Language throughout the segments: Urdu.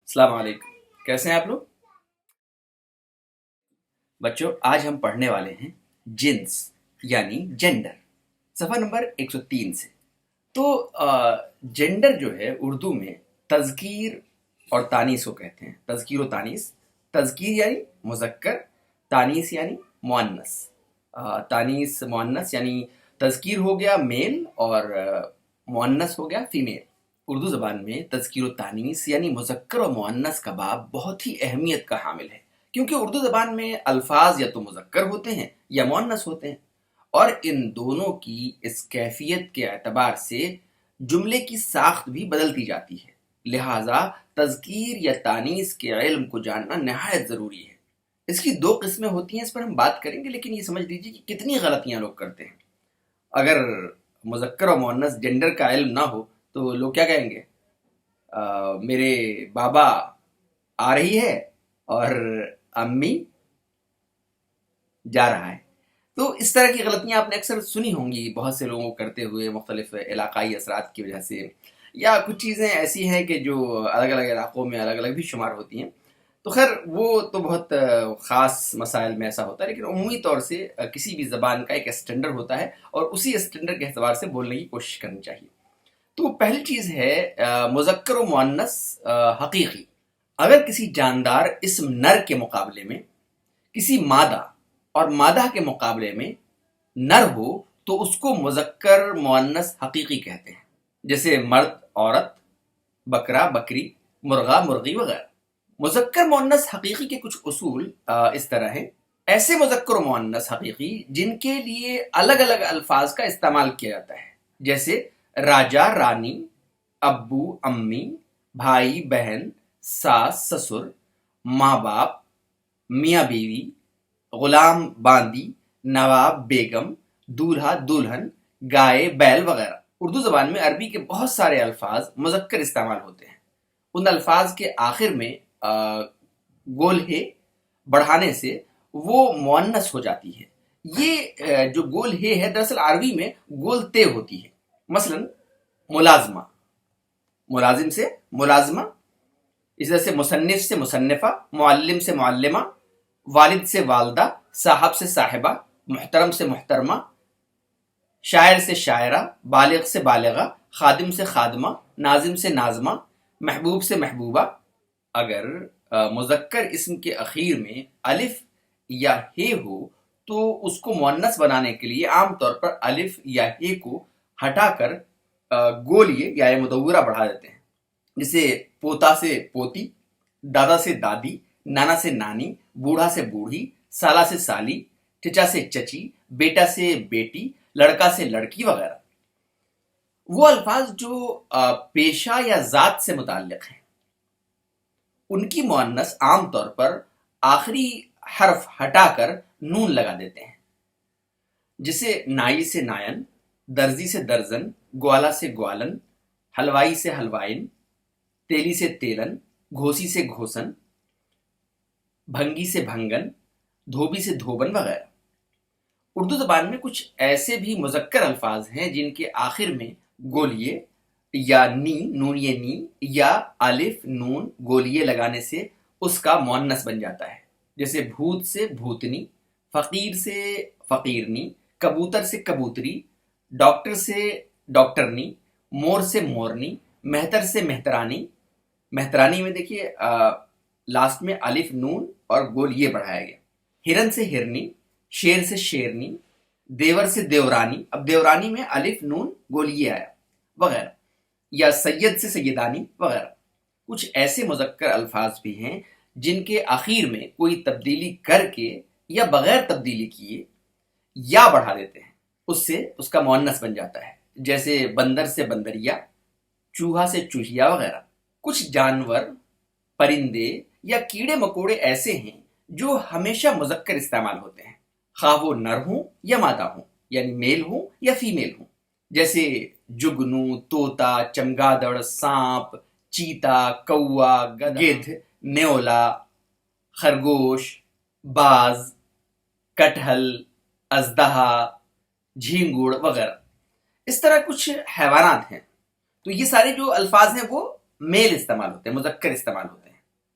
السلام علیکم، کیسے ہیں آپ لوگ؟ بچوں، آج ہم پڑھنے والے ہیں جنس یعنی جینڈر، صفحہ نمبر 103 سے۔ تو جینڈر جو ہے اردو میں تذکیر اور تانیث کو کہتے ہیں۔ تذکیر و تانیث، تذکیر یعنی مذکر، تانیث یعنی مؤنث۔ تانیث مؤنث یعنی تذکیر ہو گیا میل اور مؤنث ہو گیا فیمیل۔ اردو زبان میں تذکیر و تانیث یعنی مذکر و مؤنث کا باب بہت ہی اہمیت کا حامل ہے، کیونکہ اردو زبان میں الفاظ یا تو مذکر ہوتے ہیں یا مؤنث ہوتے ہیں، اور ان دونوں کی اس کیفیت کے اعتبار سے جملے کی ساخت بھی بدلتی جاتی ہے۔ لہٰذا تذکیر یا تانیث کے علم کو جاننا نہایت ضروری ہے۔ اس کی دو قسمیں ہوتی ہیں، اس پر ہم بات کریں گے، لیکن یہ سمجھ لیجیے کہ کتنی غلطیاں لوگ کرتے ہیں۔ اگر مذکر و مؤنث جینڈر کا علم نہ ہو تو لوگ کیا کہیں گے؟ میرے بابا آ رہی ہے اور امی جا رہا ہے۔ تو اس طرح کی غلطیاں آپ نے اکثر سنی ہوں گی بہت سے لوگوں کو کرتے ہوئے، مختلف علاقائی اثرات کی وجہ سے، یا کچھ چیزیں ایسی ہیں کہ جو الگ الگ علاقوں میں الگ الگ بھی شمار ہوتی ہیں۔ تو خیر وہ تو بہت خاص مسائل میں ایسا ہوتا ہے، لیکن عمومی طور سے کسی بھی زبان کا ایک اسٹینڈرڈ ہوتا ہے، اور اسی اسٹینڈرڈ کے اعتبار سے بولنے کی کوشش کرنی چاہیے۔ تو پہلی چیز ہے مذکر و مؤنث حقیقی۔ اگر کسی جاندار اسم نر کے مقابلے میں کسی مادہ اور مادہ کے مقابلے میں نر ہو تو اس کو مذکر مؤنث حقیقی کہتے ہیں، جیسے مرد عورت، بکرا بکری، مرغا مرغی وغیرہ۔ مذکر مؤنث حقیقی کے کچھ اصول اس طرح ہیں۔ ایسے مذکر و مؤنث حقیقی جن کے لیے الگ الگ الفاظ کا استعمال کیا جاتا ہے، جیسے راجا رانی، ابو امی، بھائی بہن، ساس سسر، ماں باپ، میاں بیوی، غلام باندی، نواب بیگم، دولہا دلہن، گائے بیل وغیرہ۔ اردو زبان میں عربی کے بہت سارے الفاظ مذکر استعمال ہوتے ہیں۔ ان الفاظ کے آخر میں گول ہے بڑھانے سے وہ مؤنث ہو جاتی ہے۔ یہ جو گول ہے دراصل عربی میں گول تے ہوتی ہے۔ مثلا ملازمہ، ملازم سے ملازمہ، اس طرح سے مصنف سے مصنفہ، معلم سے معلمہ، والد سے والدہ، صاحب سے صاحبہ، محترم سے محترمہ، شاعر سے شاعرہ، بالغ سے بالغہ، خادم سے خادمہ، ناظم سے ناظمہ، محبوب سے محبوبہ۔ اگر مذکر اسم کے اخیر میں الف یا ہے ہو تو اس کو مؤنث بنانے کے لیے عام طور پر الف یا ہے کو ہٹا کر گولیے یا مدورہ بڑھا دیتے ہیں، جیسے پوتا سے پوتی، دادا سے دادی، نانا سے نانی، بوڑھا سے بوڑھی، سالہ سے سالی، چچا سے چچی، بیٹا سے بیٹی، لڑکا سے لڑکی وغیرہ۔ وہ الفاظ جو پیشہ یا ذات سے متعلق ہیں ان کی مؤنث عام طور پر آخری حرف ہٹا کر نون لگا دیتے ہیں، جسے نائی سے نائن، درزی سے درزن، گوالا سے گوالن، حلوائی سے حلوائن، تیلی سے تیلن، گھوسی سے گھوسن، بھنگی سے بھنگن، دھوبی سے دھوبن وغیرہ۔ اردو زبان میں کچھ ایسے بھی مذکر الفاظ ہیں جن کے آخر میں گولیے یا نی، نون یہ نی، یا الف نون گولیے لگانے سے اس کا مؤنث بن جاتا ہے، جیسے بھوت سے بھوتنی، فقیر سے فقیرنی، کبوتر سے کبوتری، ڈاکٹر سے ڈاکٹرنی، مور سے مورنی، مہتر سے مہترانی۔ مہترانی میں دیکھیے لاسٹ میں الف نون اور گول یہ بڑھایا گیا۔ ہرن سے ہرنی، شیر سے شیرنی، دیور سے دیورانی، اب دیورانی میں الف نون گول یہ آیا وغیرہ، یا سید سے سیدانی وغیرہ۔ کچھ ایسے مذکر الفاظ بھی ہیں جن کے آخر میں کوئی تبدیلی کر کے یا بغیر تبدیلی کیے یا بڑھا دیتے ہیں، اس سے اس کا مؤنث بن جاتا ہے، جیسے بندر سے بندریا، چوہا سے چوہیا وغیرہ۔ کچھ جانور، پرندے یا کیڑے مکوڑے ایسے ہیں جو ہمیشہ مذکر استعمال ہوتے ہیں، خواہ وہ نر ہوں یا مادہ ہوں، یعنی میل ہوں یا فیمیل ہوں، جیسے جگنو، طوطا، چمگادڑ، سانپ، چیتا، کوا، گدھ، نیولا، خرگوش، باز، کٹہل، اژدہا، جھینگوڑ وغیرہ۔ اس طرح کچھ حیوانات ہیں۔ تو یہ سارے جو الفاظ ہیں وہ میل استعمال ہوتے ہیں، مذکر استعمال ہوتے ہیں۔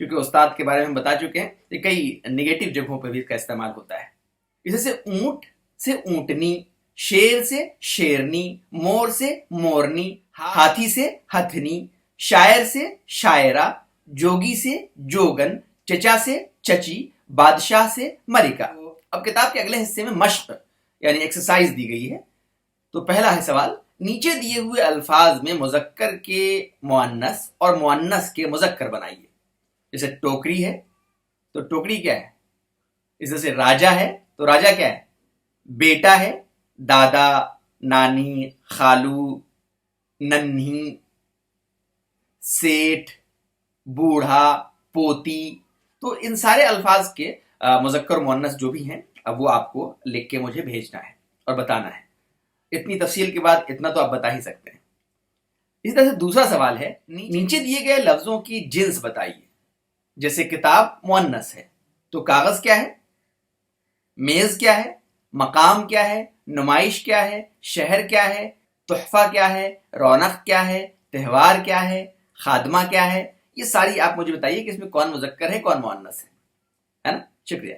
چونکہ استاد کے بارے میں ہم بتا چکے ہیں کہ کئی نگیٹو جگہوں پہ بھی اس کا استعمال ہوتا ہے. جیسے اونٹ سے اونٹنی، شیر سے شیرنی، مور سے مورنی، ہاتھی سے ہتھنی، شاعر سے شاعرہ، جوگی سے جوگن، چچا سے چچی، بادشاہ سے ملکہ. اب کتاب کے اگلے حصے میں مشق یعنی ایکسرسائز دی گئی ہے. تو پہلا ہے سوال، نیچے دیے ہوئے الفاظ میں مذکر کے مؤنث اور مؤنث کے مذکر بنائیے. جیسے ٹوکری ہے تو ٹوکری کیا ہے؟ اس جیسے راجا ہے تو راجا کیا ہے؟ بیٹا ہے. دادا، نانی، خالو، ننھی، سیٹھ، بوڑھا، پوتی. تو ان سارے الفاظ کے مذکر مؤنث جو بھی ہیں اب وہ آپ کو لکھ کے مجھے بھیجنا ہے اور بتانا ہے. اتنی تفصیل کے بعد اتنا تو آپ بتا ہی سکتے ہیں. اسی طرح سے دوسرا سوال ہے، نیچے دیے گئے لفظوں کی جنس بتائیے. جیسے کتاب مؤنث ہے تو کاغذ کیا ہے؟ میز کیا ہے؟ مقام کیا ہے؟ نمائش کیا ہے؟ شہر کیا ہے؟ تحفہ کیا ہے؟ رونق کیا ہے؟ تہوار کیا ہے؟ خادمہ کیا ہے؟ یہ ساری آپ مجھے بتائیے کہ اس میں کون مذکر ہے کون مؤنث ہے نا. شکریہ.